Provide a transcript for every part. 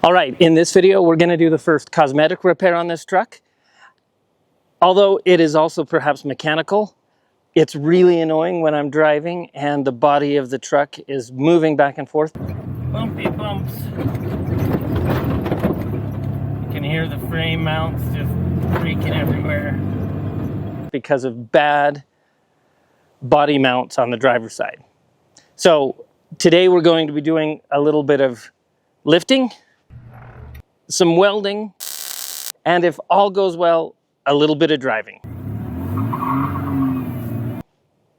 All right, in this video, we're going to do the first cosmetic repair on this truck. Although it is also perhaps mechanical, it's really annoying when I'm driving and the body of the truck is moving back and forth. Bumpy bumps. You can hear the frame mounts just creaking everywhere because of bad body mounts on the driver's side. So today we're going to be doing a little bit of lifting, some welding, and if all goes well, a little bit of driving.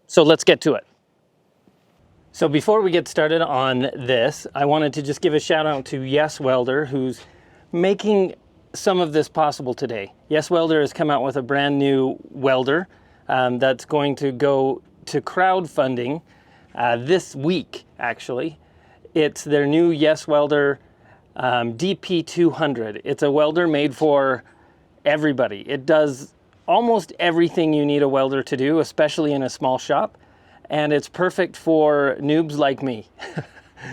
So let's get to it. So before we get started on this, I wanted to just give a shout out to Yes Welder, who's making some of this possible today. Yes Welder has come out with a brand new welder that's going to go to crowdfunding this week, actually. It's their new Yes Welder DP200. It's a welder made for everybody. It does almost everything you need a welder to do, especially in a small shop, and it's perfect for noobs like me.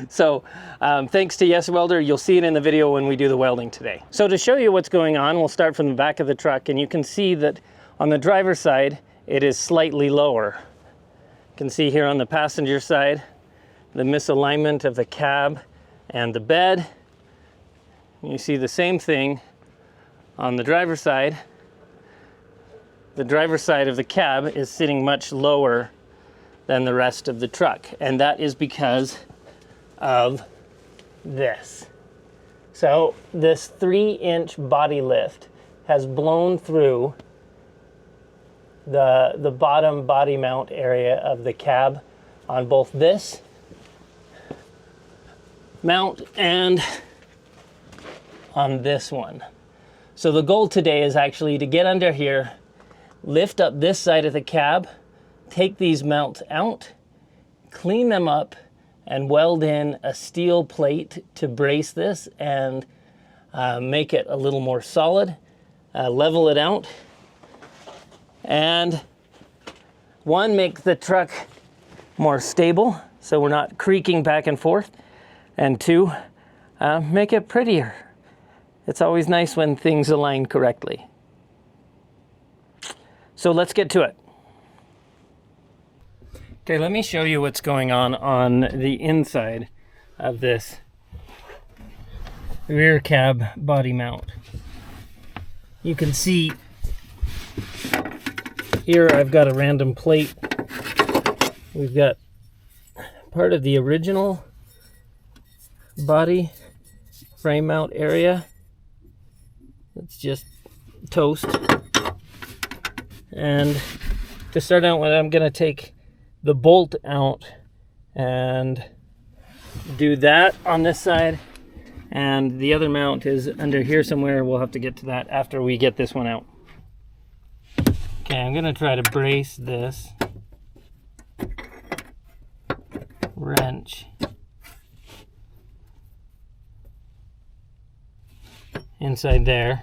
So thanks to Yes Welder. You'll see it in the video when we do the welding today. So to show you what's going on, we'll start from the back of the truck, and you can see that on the driver's side it is slightly lower. You can see here on the passenger side the misalignment of the cab and the bed. You see the same thing on the driver's side. The driver's side of the cab is sitting much lower than the rest of the truck, and that is because of this. So this 3-inch body lift has blown through the bottom body mount area of the cab on both this mount and on this one. So the goal today is actually to get under here, lift up this side of the cab, take these mounts out, clean them up, and weld in a steel plate to brace this and make it a little more solid, level it out, and one, make the truck more stable so we're not creaking back and forth, and two, make it prettier. It's always nice when things align correctly. So let's get to it. Okay, let me show you what's going on the inside of this rear cab body mount. You can see here I've got a random plate. We've got part of the original body frame mount area. It's just toast. And to start out with, I'm going to take the bolt out and do that on this side. And the other mount is under here somewhere. We'll have to get to that after we get this one out. Okay, I'm going to try to brace this wrench inside there.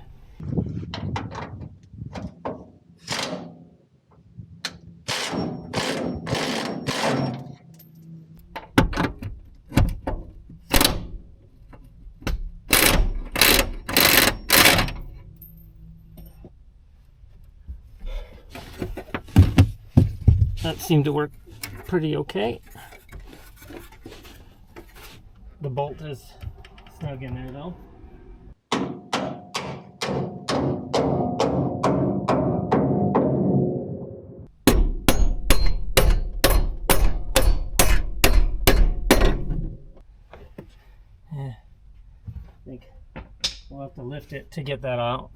That seemed to work pretty okay. The bolt is snug in there though. I think we'll have to lift it to get that out.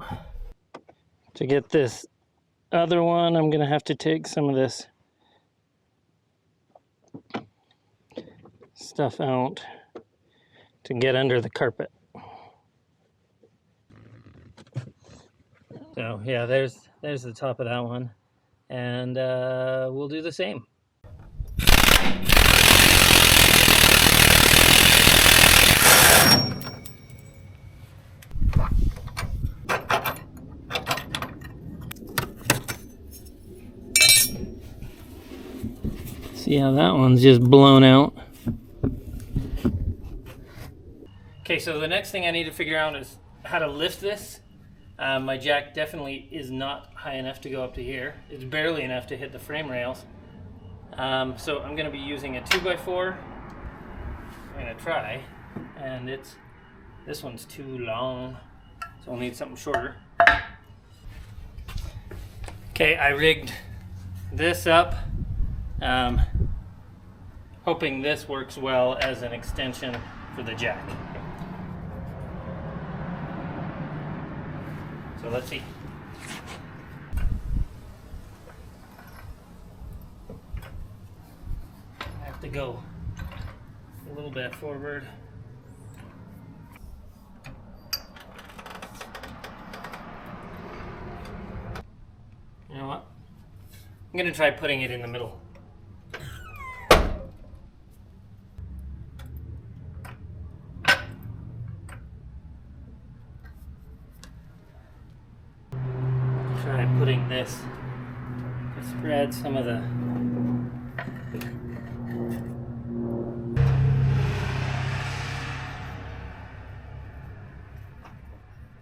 To get this other one, I'm gonna have to take some of this stuff out to get under the carpet. So yeah, there's the top of that one, and we'll do the same. See how that one's just blown out. Okay, so the next thing I need to figure out is how to lift this. My jack definitely is not high enough to go up to here. It's barely enough to hit the frame rails. So I'm going to be using a 2x4. I'm going to try, and this one's too long, so I'll need something shorter. Okay, I rigged this up, hoping this works well as an extension for the jack. So let's see. I have to go a little bit forward. You know what? I'm going to try putting it in the middle. Try putting this to spread some of the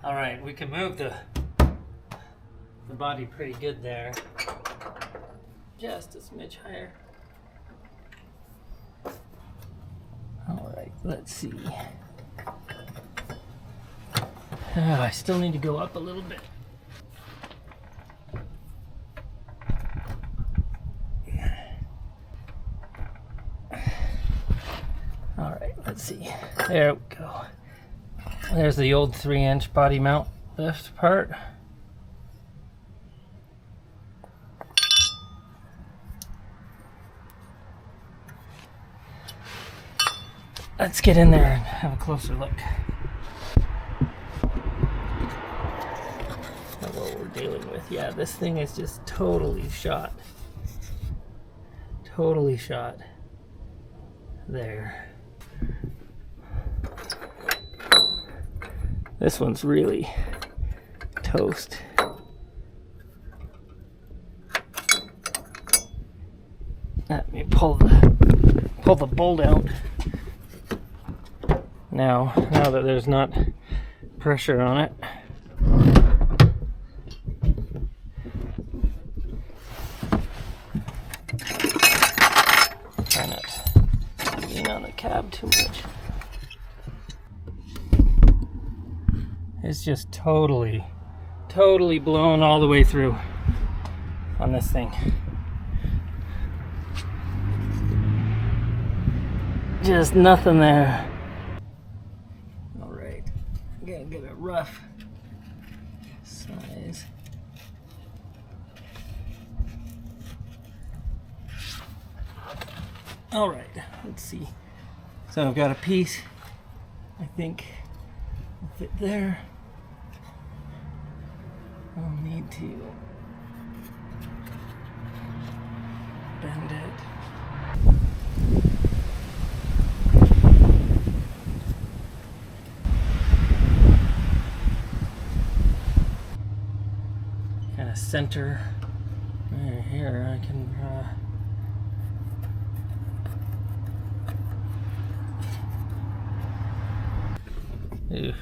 all right, we can move the body pretty good there. Just a smidge higher. All right, let's see. I still need to go up a little bit. All right, let's see. There we go. There's the old 3-inch body mount lift part. Let's get in there and have a closer look at what we're dealing with. Yeah, this thing is just totally shot. Totally shot. There. This one's really toast. Let me pull the bolt out. Now that there's not pressure on it. Try not to lean on the cab too much. It's just totally blown all the way through on this thing. Just nothing there. All right, I'm gonna get a rough size. All right, let's see. So I've got a piece, I think will fit there. I'll need to bend it. Kind of center right here. I can Oof.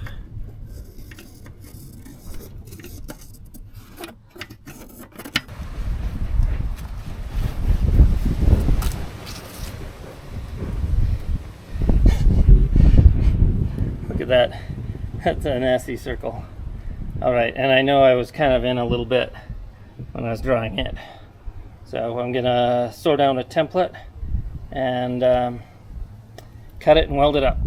Look at that. That's a nasty circle. All right, and I know I was kind of in a little bit when I was drawing it. So I'm gonna sort down a template and cut it and weld it up.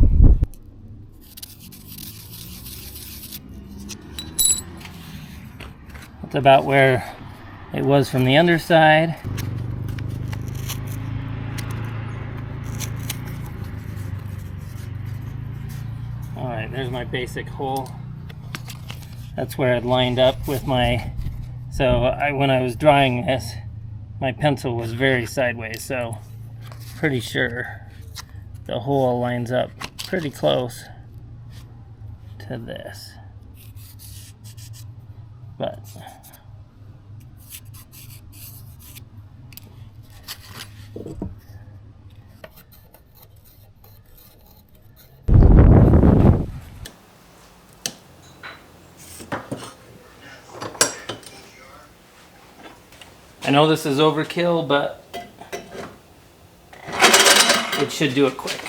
That's about where it was from the underside. All right, there's my basic hole. That's where it lined up with my, when I was drawing this, my pencil was very sideways, so pretty sure the hole lines up pretty close to this. But I know this is overkill, but it should do it quick.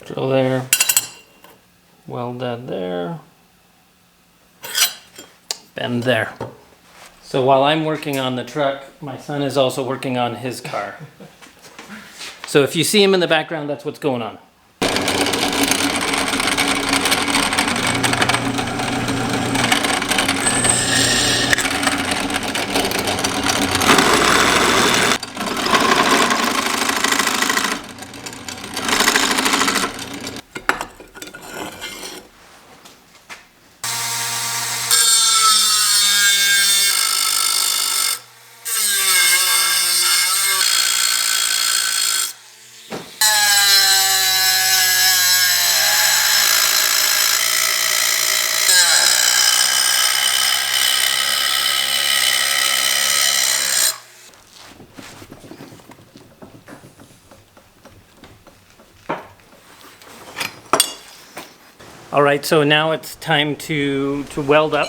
Drill there, weld that there, bend there. So while I'm working on the truck, my son is also working on his car. So if you see him in the background, that's what's going on. All right, so now it's time to weld up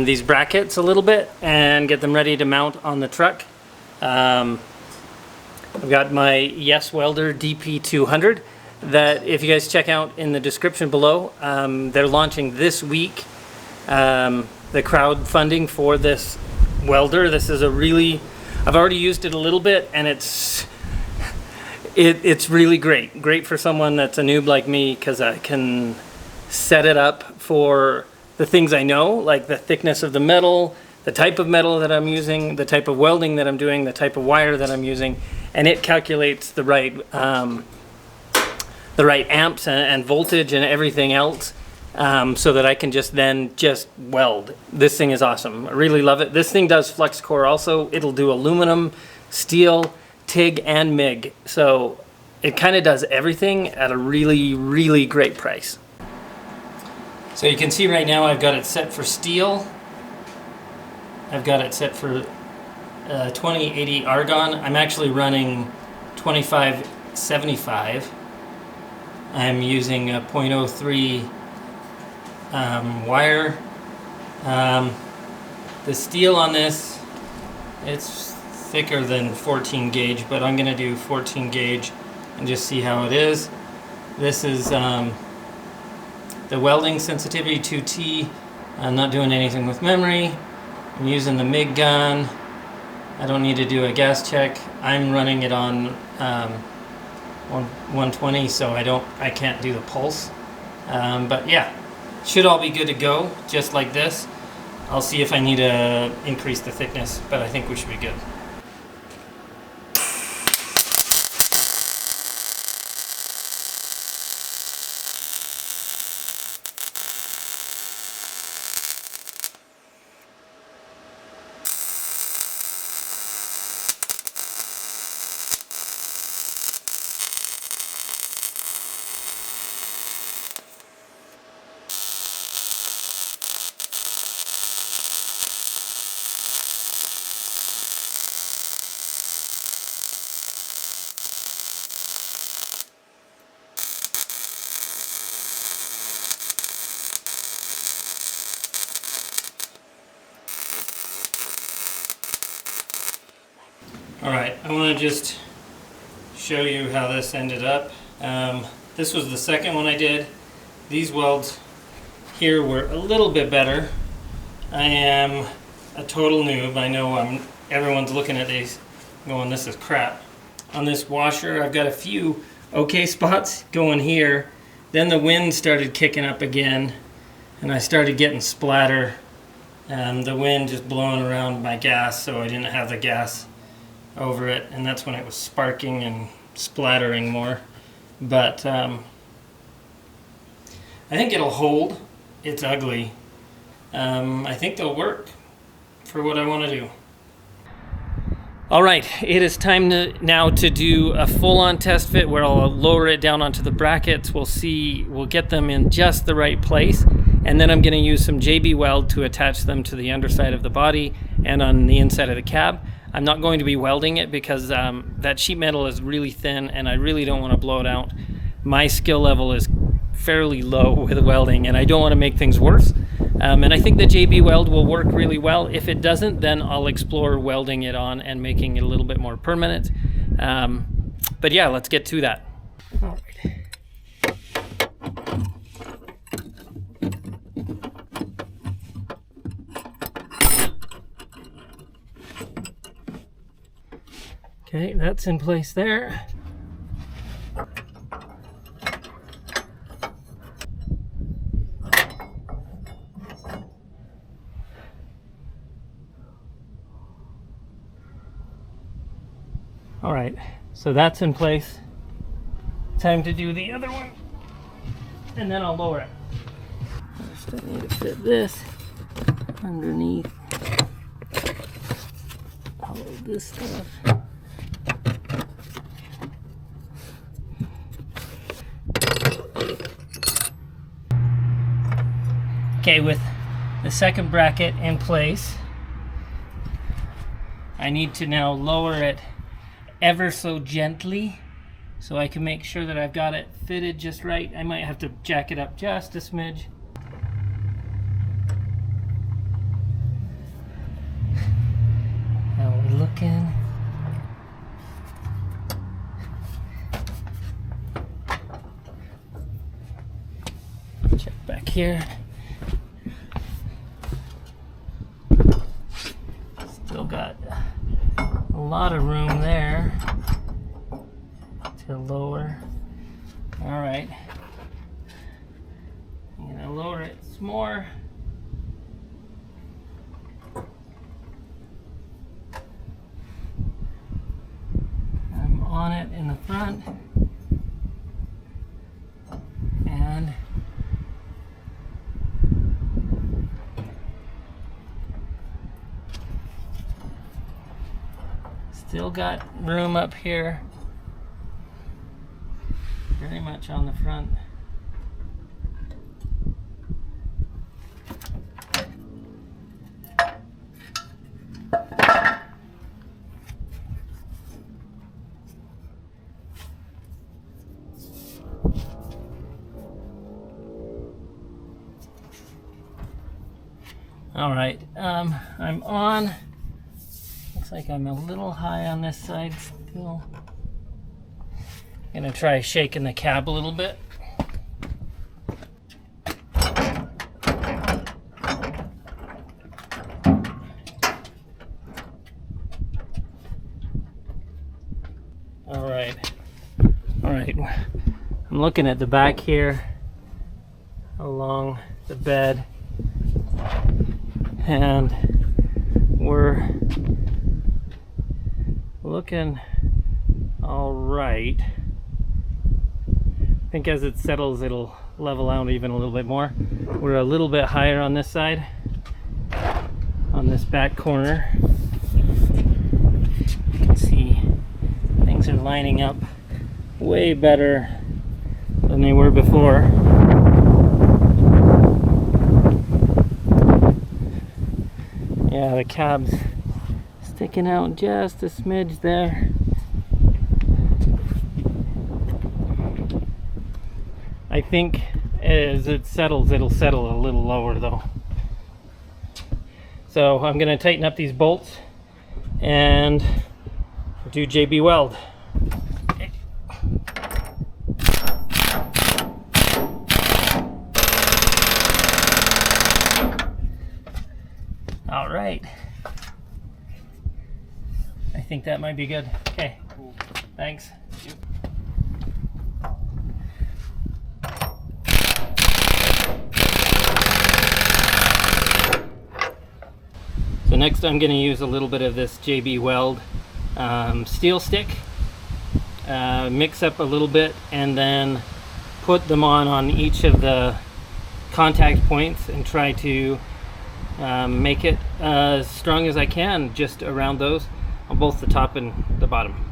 these brackets a little bit and get them ready to mount on the truck. I've got my Yes Welder DP200 that if you guys check out in the description below, they're launching this week the crowdfunding for this welder. This is a really, I've already used it a little bit and it's really great for someone that's a noob like me, because I can set it up for the things I know, like the thickness of the metal, the type of metal that I'm using, the type of welding that I'm doing, the type of wire that I'm using, and it calculates the right amps and voltage and everything else, so that I can just weld. This thing is awesome. I really love it. This thing does flux core also. It'll do aluminum, steel, TIG, and MIG. So it kind of does everything at a really great price. So you can see right now I've got it set for steel. I've got it set for 2080 argon. I'm actually running 2575. I'm using a 0.03 wire. The steel on this, it's thicker than 14 gauge, but I'm gonna do 14 gauge and just see how it is. This is the welding sensitivity 2T. I'm not doing anything with memory. I'm using the MIG gun. I don't need to do a gas check. I'm running it on 120, so I can't do the pulse. But yeah, should all be good to go, just like this. I'll see if I need to increase the thickness, but I think we should be good. Alright, I want to just show you how this ended up. This was the second one I did. These welds here were a little bit better. I am a total noob. I know everyone's looking at these going, this is crap. On this washer, I've got a few okay spots going here. Then the wind started kicking up again, and I started getting splatter. The wind just blowing around my gas, so I didn't have the gas over it, and that's when it was sparking and splattering more. but I think it'll hold. It's ugly. I think they'll work for what I want to do. All right, it is time now to do a full-on test fit where I'll lower it down onto the brackets. We'll get them in just the right place, and then I'm going to use some JB Weld to attach them to the underside of the body and on the inside of the cab. I'm not going to be welding it because that sheet metal is really thin and I really don't want to blow it out. My skill level is fairly low with welding and I don't want to make things worse. And I think the JB Weld will work really well. If it doesn't, then I'll explore welding it on and making it a little bit more permanent. But yeah, let's get to that. All right. Okay, that's in place there. All right, so that's in place. Time to do the other one, and then I'll lower it. First, I need to fit this underneath all of this stuff. Okay, with the second bracket in place, I need to now lower it ever so gently so I can make sure that I've got it fitted just right. I might have to jack it up just a smidge. How we're looking. Check back here. Still got a lot of room there to lower. All right, I'm gonna lower it some more. I'm on it in the front and still got room up here, very much on the front. All right, I'm on. Looks like I'm a little high on this side still. Gonna try shaking the cab a little bit. All right. I'm looking at the back here along the bed, and we're looking all right. I think as it settles, it'll level out even a little bit more. We're a little bit higher on this side, on this back corner. You can see things are lining up way better than they were before. Yeah, the cab's sticking out just a smidge there. I think as it settles, it'll settle a little lower though. So I'm gonna tighten up these bolts and do JB Weld. Okay. All right. I think that might be good. Okay, cool. Thanks. So next I'm going to use a little bit of this JB Weld steel stick. mix up a little bit, and then put them on each of the contact points and try to make it as strong as I can just around those on both the top and the bottom.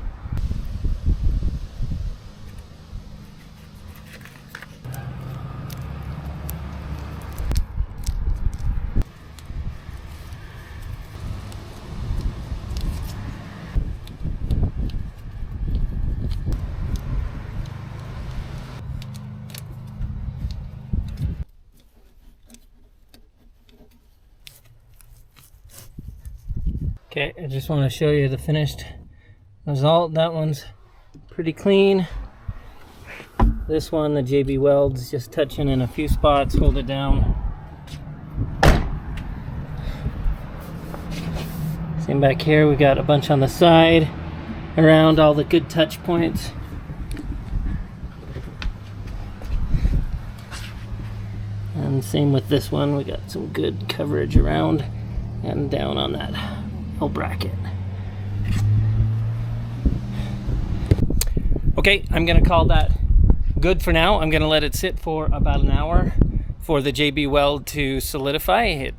Okay, I just want to show you the finished result. That one's pretty clean. This one, the JB Welds, just touching in a few spots, hold it down. Same back here, we got a bunch on the side, around all the good touch points. And same with this one, we got some good coverage around and down on that bracket. Okay, I'm gonna call that good for now. I'm gonna let it sit for about an hour for the JB Weld to solidify. It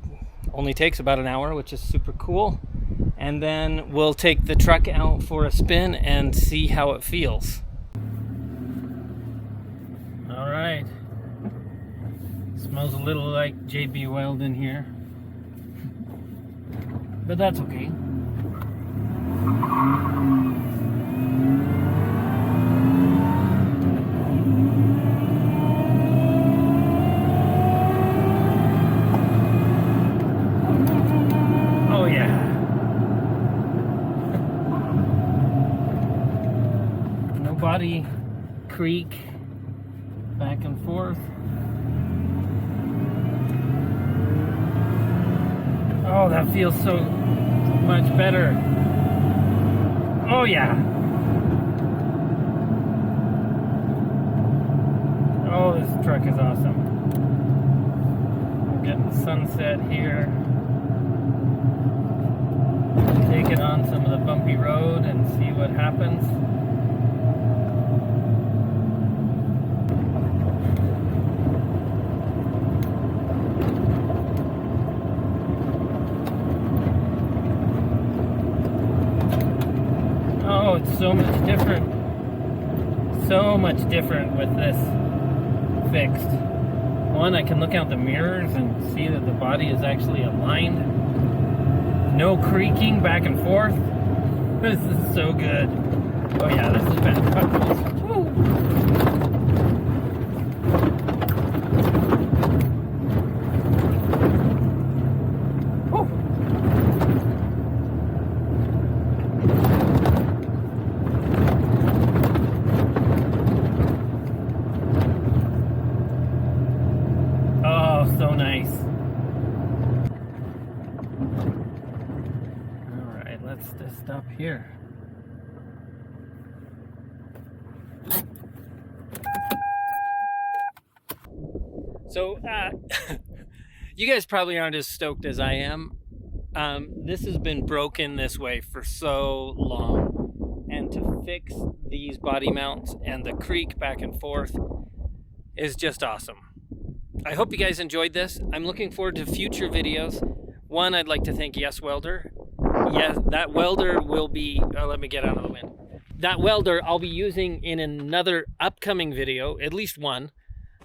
only takes about an hour, which is super cool. And then we'll take the truck out for a spin and see how it feels. All right. Smells a little like JB Weld in here, but that's okay. Oh yeah. No body creak back and forth. Oh, that feels so much better. Oh yeah. Oh, this truck is awesome. We're getting sunset here. Take it on some of the bumpy road and see what happens. Oh, it's so much different. So much different with this fixed. One, I can look out the mirrors and see that the body is actually aligned. No creaking back and forth. This is so good. Oh yeah, this is fantastic. So nice. All right, let's just stop here. So, you guys probably aren't as stoked as I am. This has been broken this way for so long, and to fix these body mounts and the creak back and forth is just awesome. I hope you guys enjoyed this. I'm looking forward to future videos. One, I'd like to thank Yes Welder. Yes, that welder will be, let me get out of the wind. That welder I'll be using in another upcoming video, at least one,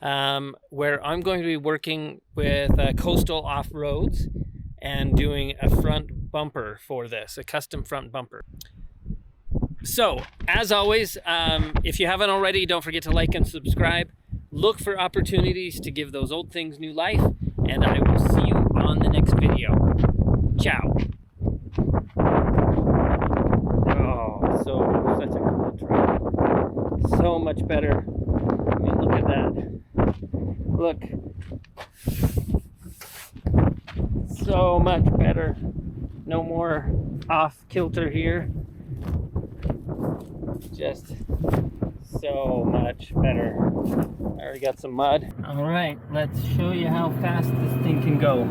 where I'm going to be working with coastal off-roads and doing a front bumper for this, a custom front bumper. So, as always, if you haven't already, don't forget to like and subscribe. Look for opportunities to give those old things new life, and I will see you on the next video. Ciao. Oh, such a cool truck. So much better. I mean, look at that. Look. So much better. No more off kilter here. Just so much better. I already got some mud. All right, let's show you how fast this thing can go.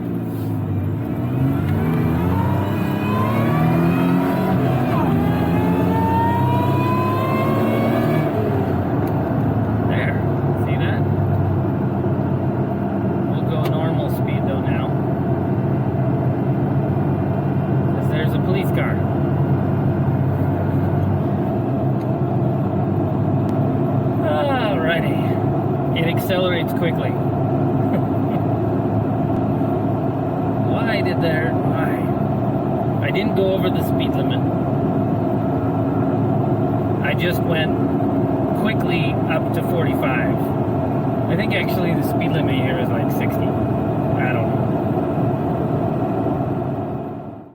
It accelerates quickly. Why? I didn't go over the speed limit. I just went quickly up to 45. I think actually the speed limit here is like 60.